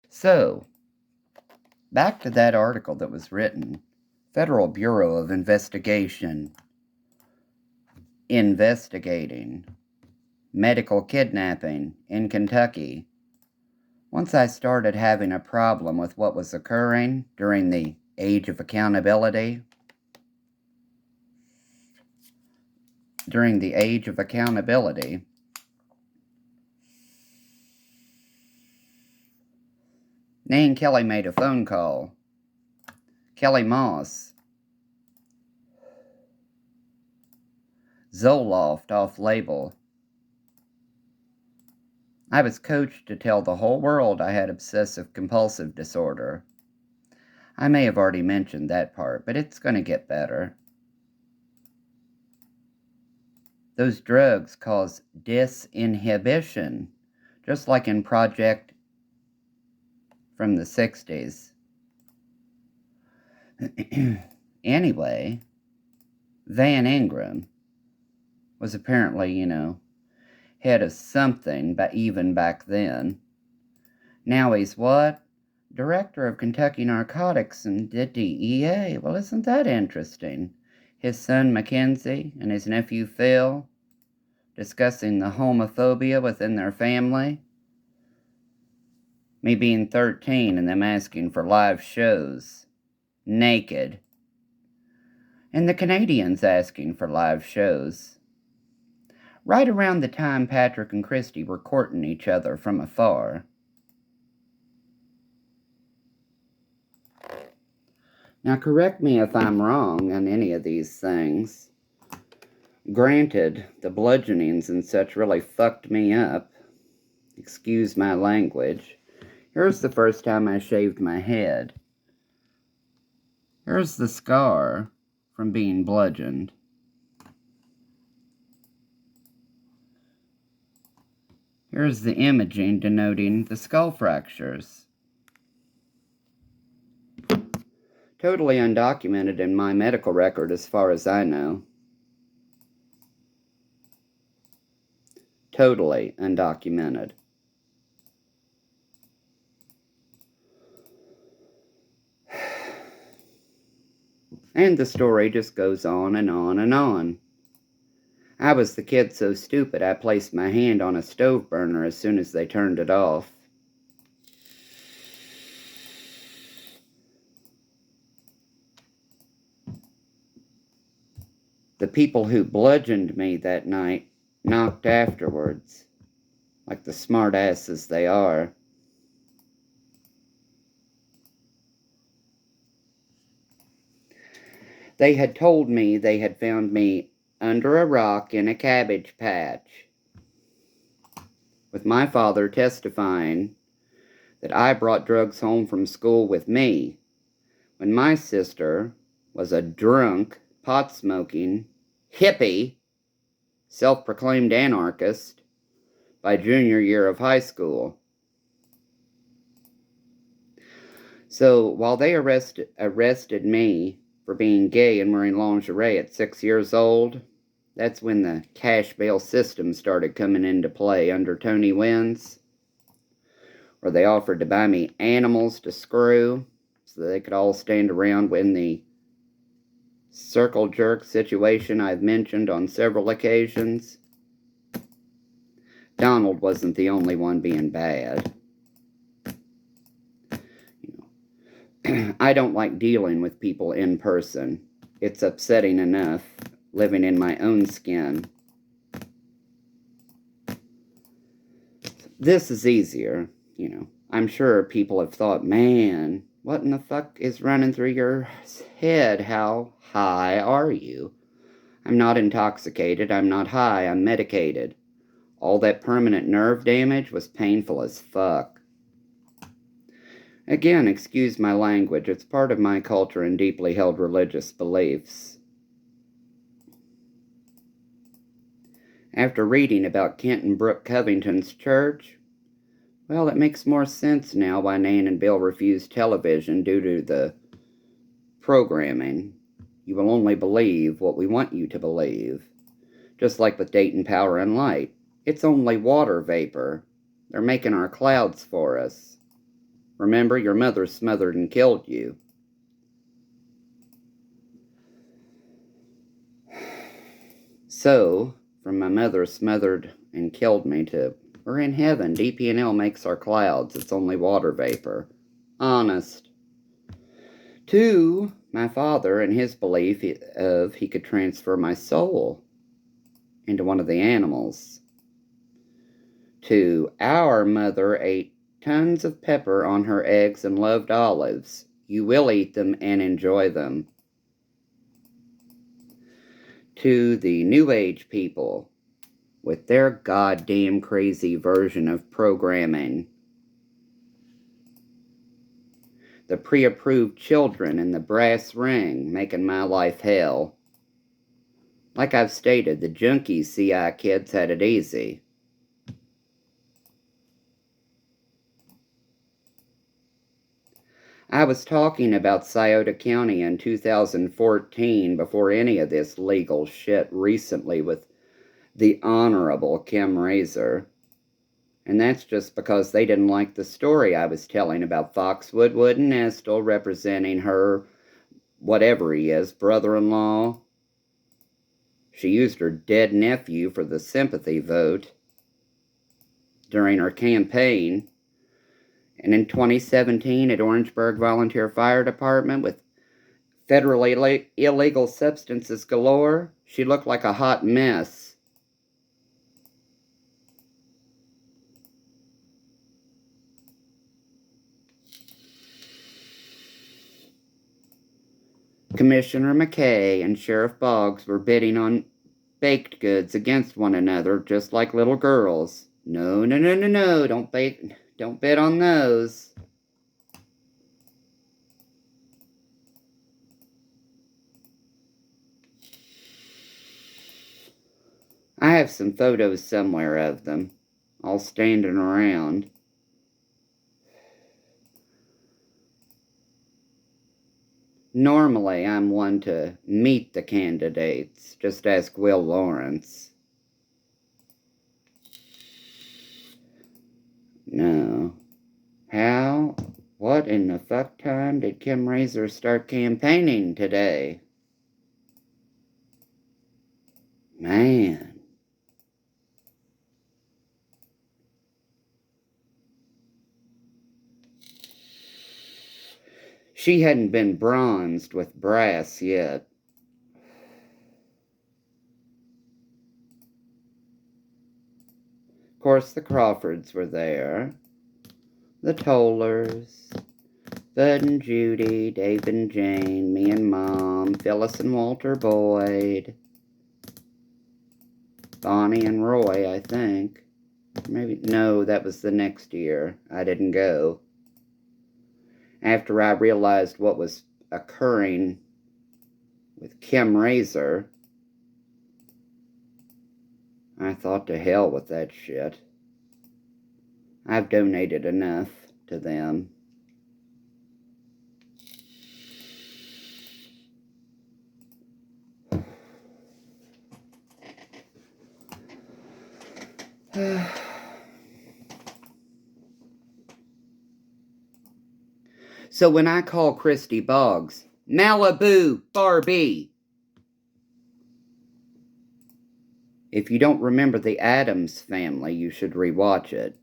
So, back to that article that was written. Federal Bureau of Investigation investigating medical kidnapping in Kentucky. Once I started having a problem with what was occurring during the age of accountability, Nan Kelly made a phone call. Kelly Moss, Zoloft off-label. I was coached to tell the whole world I had obsessive-compulsive disorder. I may have already mentioned that part, but it's going to get better. Those drugs cause disinhibition, just like in Project from the 60s. Anyway, Van Ingram was apparently, head of something, but even back then. Now he's what? Director of Kentucky Narcotics and the DEA. Well, isn't that interesting? His son Mackenzie and his nephew Phil discussing the homophobia within their family. Me being 13 and them asking for live shows. Naked. And the Canadians asking for live shows. Right around the time Patrick and Christy were courting each other from afar. Now, correct me if I'm wrong on any of these things. Granted, the bludgeonings and such really fucked me up. Excuse my language. Here's the first time I shaved my head. Here's the scar from being bludgeoned. Here's the imaging denoting the skull fractures. Totally undocumented in my medical record as far as I know. Totally undocumented. And the story just goes on and on and on. I was the kid so stupid I placed my hand on a stove burner as soon as they turned it off. The people who bludgeoned me that night knocked afterwards, like the smartasses they are. They had told me they had found me under a rock in a cabbage patch, with my father testifying that I brought drugs home from school with me when my sister was a drunk, pot-smoking, hippie, self-proclaimed anarchist by junior year of high school. So while they arrested me for being gay and wearing lingerie at 6 years old, that's when the cash bail system started coming into play under Tony Wins, where they offered to buy me animals to screw so they could all stand around when the circle jerk situation I've mentioned on several occasions. Donald wasn't the only one being bad. I don't like dealing with people in person. It's upsetting enough living in my own skin. This is easier, I'm sure people have thought, man, what in the fuck is running through your head? How high are you? I'm not intoxicated. I'm not high. I'm medicated. All that permanent nerve damage was painful as fuck. Again, excuse my language. It's part of my culture and deeply held religious beliefs. After reading about Kenton Brooke Covington's church, well, it makes more sense now why Nan and Bill refused television due to the programming. You will only believe what we want you to believe. Just like with Dayton Power and Light. It's only water vapor. They're making our clouds for us. Remember, your mother smothered and killed you. So, from my mother smothered and killed me to we're in heaven. DP&L makes our clouds. It's only water vapor. Honest. To my father and his belief of he could transfer my soul into one of the animals. To our mother ate tons of pepper on her eggs and loved olives. You will eat them and enjoy them. To the New Age people with their goddamn crazy version of programming. The pre-approved children in the brass ring making my life hell. Like I've stated, the junkie CI kids had it easy. I was talking about Scioto County in 2014 before any of this legal shit recently with the Honorable Kim Razor. And that's just because they didn't like the story I was telling about Foxwood Wood and Nestle representing her, whatever he is, brother-in-law. She used her dead nephew for the sympathy vote during her campaign. And in 2017 at Orangeburg Volunteer Fire Department with federally illegal substances galore, she looked like a hot mess. Commissioner McKay and Sheriff Boggs were bidding on baked goods against one another just like little girls. No, no, no, no, no, don't bid on those. I have some photos somewhere of them, all standing around. Normally, I'm one to meet the candidates. Just ask Will Lawrence. No. How? What in the fuck time did Kim Razor start campaigning today? Man. She hadn't been bronzed with brass yet. Of course, the Crawfords were there. The Tollers. Bud and Judy, Dave and Jane, me and Mom, Phyllis and Walter Boyd. Bonnie and Roy, I think. Maybe, no, that was the next year. I didn't go. After I realized what was occurring with Kim Razor, I thought to hell with that shit. I've donated enough to them. So when I call Christy Boggs, Malibu Barbie. If you don't remember the Addams Family, you should rewatch it.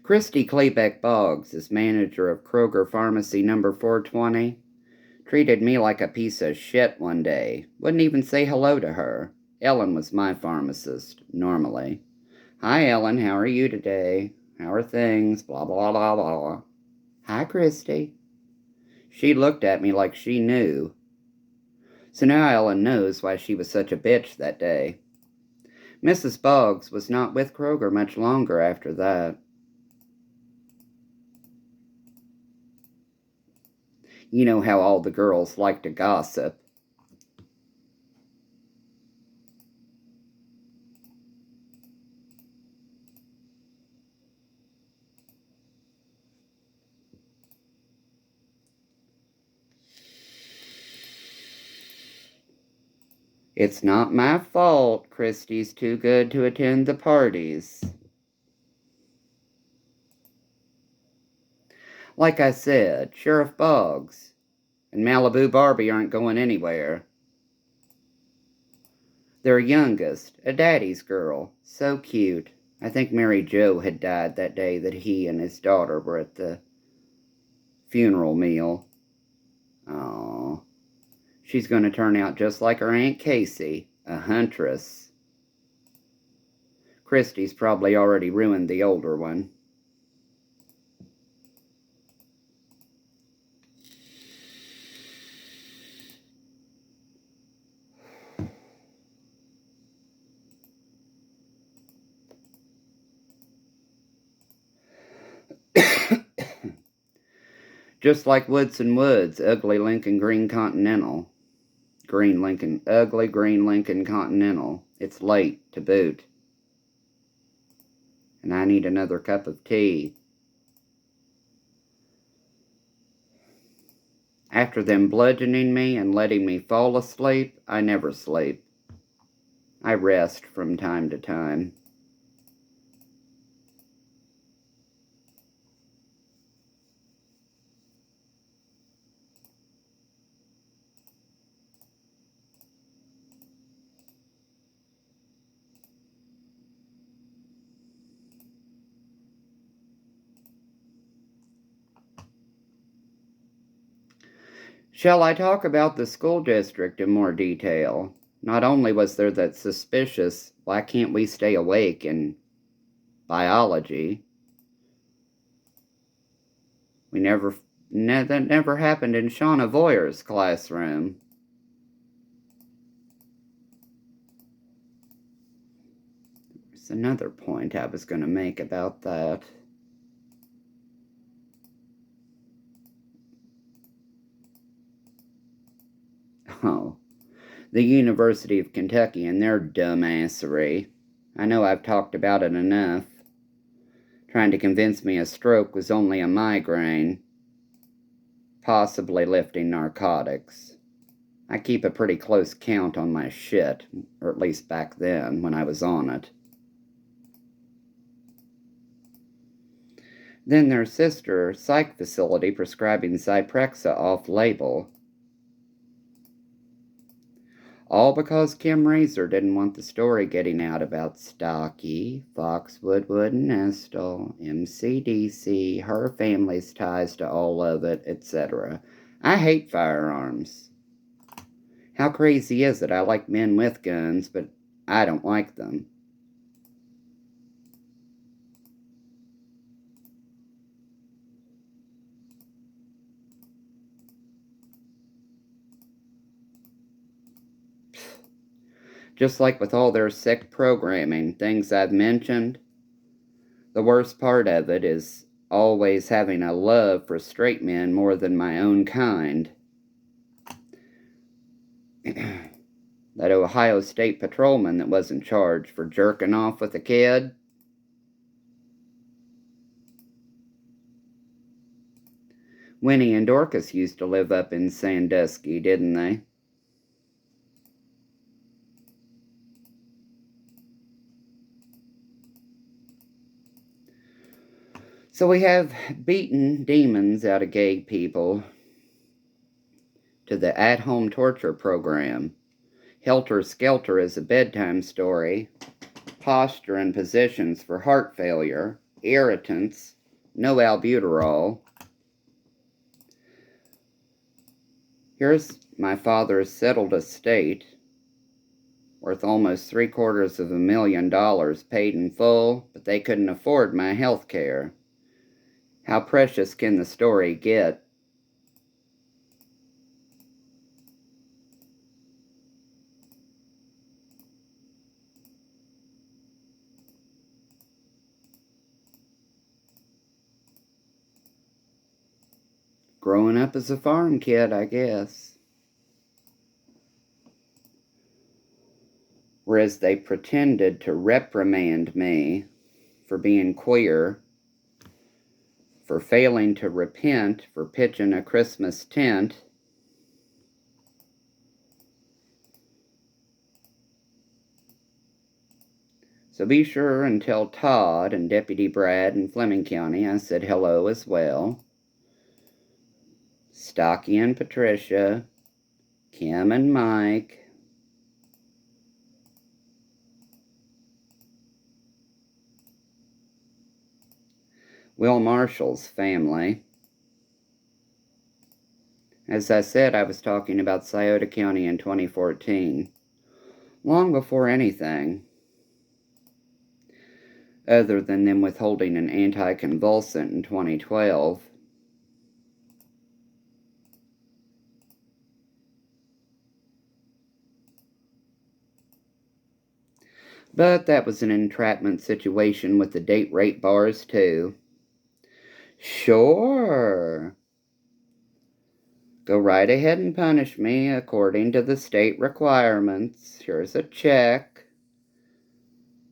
Christy Klebeck Boggs is manager of Kroger Pharmacy number 420. Treated me like a piece of shit one day. Wouldn't even say hello to her. Ellen was my pharmacist, normally. Hi, Ellen, how are you today? How are things? Blah, blah, blah, blah. Hi, Christy. She looked at me like she knew. So now Ellen knows why she was such a bitch that day. Mrs. Boggs was not with Kroger much longer after that. You know how all the girls like to gossip. It's not my fault Christy's too good to attend the parties. Like I said, Sheriff Boggs and Malibu Barbie aren't going anywhere. Their youngest, a daddy's girl, so cute. I think Mary Jo had died that day that he and his daughter were at the funeral meal. Oh, she's going to turn out just like her Aunt Casey, a huntress. Christy's probably already ruined the older one. Just like Woodson Woods, ugly Lincoln Green Continental. Ugly green Lincoln Continental. It's late to boot. And I need another cup of tea. After them bludgeoning me and letting me fall asleep, I never sleep. I rest from time to time. Shall I talk about the school district in more detail? Not only was there that suspicious, why can't we stay awake in biology? That never happened in Shauna Voyer's classroom. There's another point I was going to make about that. Oh, the University of Kentucky and their dumbassery. I know I've talked about it enough. Trying to convince me a stroke was only a migraine. Possibly lifting narcotics. I keep a pretty close count on my shit, or at least back then when I was on it. Then their sister psych facility prescribing Zyprexa off-label. All because Kim Razor didn't want the story getting out about Stocky, Foxwood, Wood and Estill, MCDC, her family's ties to all of it, etc. I hate firearms. How crazy is it? I like men with guns, but I don't like them. Just like with all their sick programming, things I've mentioned, the worst part of it is always having a love for straight men more than my own kind. That Ohio State patrolman that wasn't charged for jerking off with a kid. Winnie and Dorcas used to live up in Sandusky, didn't they? So we have beaten demons out of gay people to the at-home torture program. Helter Skelter is a bedtime story. Posture and positions for heart failure. Irritants. No albuterol. Here's my father's settled estate, worth almost $750,000 paid in full, but they couldn't afford my health care. How precious can the story get? Growing up as a farm kid, I guess. Whereas they pretended to reprimand me for being queer, for failing to repent for pitching a Christmas tent, so be sure and tell Todd and Deputy Brad in Fleming County I said hello as well. Stocky and Patricia, Kim and Mike, Will Marshall's family. As I said, I was talking about Scioto County in 2014, long before anything other than them withholding an anticonvulsant in 2012. But that was an entrapment situation with the date rape bars, too. Sure. Go right ahead and punish me according to the state requirements. Here's a check.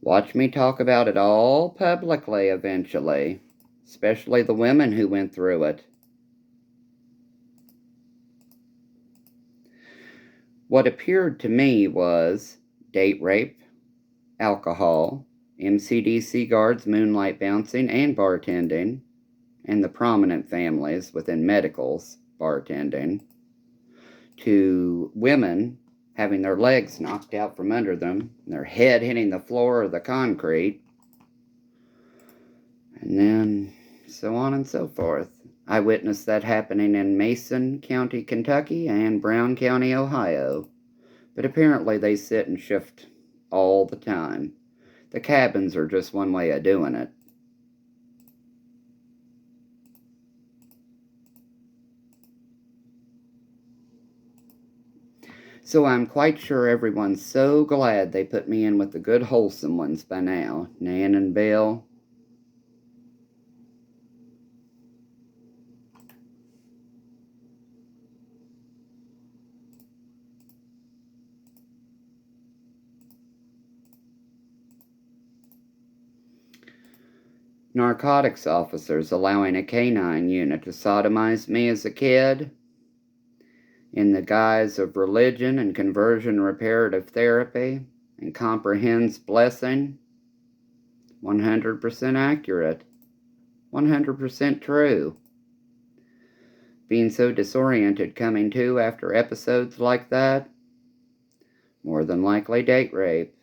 Watch me talk about it all publicly eventually, especially the women who went through it. What appeared to me was date rape, alcohol, MCDC guards moonlight bouncing and bartending, and the prominent families within medicals bartending, to women having their legs knocked out from under them, their head hitting the floor or the concrete, and then so on and so forth. I witnessed that happening in Mason County, Kentucky, and Brown County, Ohio. But apparently they sit and shift all the time. The cabins are just one way of doing it. So I'm quite sure everyone's so glad they put me in with the good wholesome ones by now, Nan and Bill. Narcotics officers allowing a canine unit to sodomize me as a kid in the guise of religion and conversion reparative therapy and comprehends blessing. 100% accurate. 100% true. Being so disoriented coming to after episodes like that, more than likely date rape.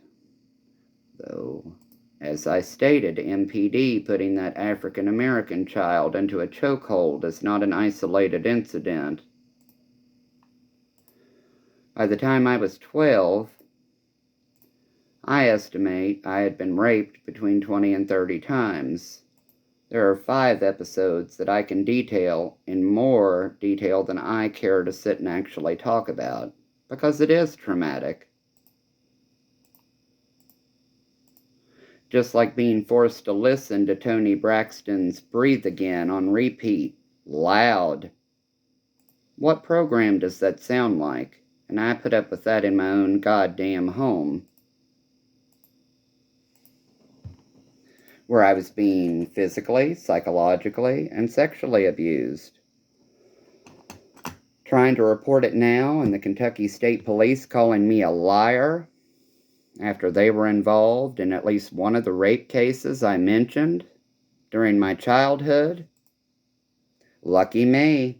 Though, as I stated, MPD putting that African American child into a chokehold is not an isolated incident. By the time I was 12, I estimate I had been raped between 20 and 30 times. There are 5 episodes that I can detail in more detail than I care to sit and actually talk about, because it is traumatic. Just like being forced to listen to Toni Braxton's Breathe Again on repeat, loud. What program does that sound like? And I put up with that in my own goddamn home, where I was being physically, psychologically, and sexually abused. Trying to report it now, and the Kentucky State Police calling me a liar after they were involved in at least one of the rape cases I mentioned during my childhood. Lucky me.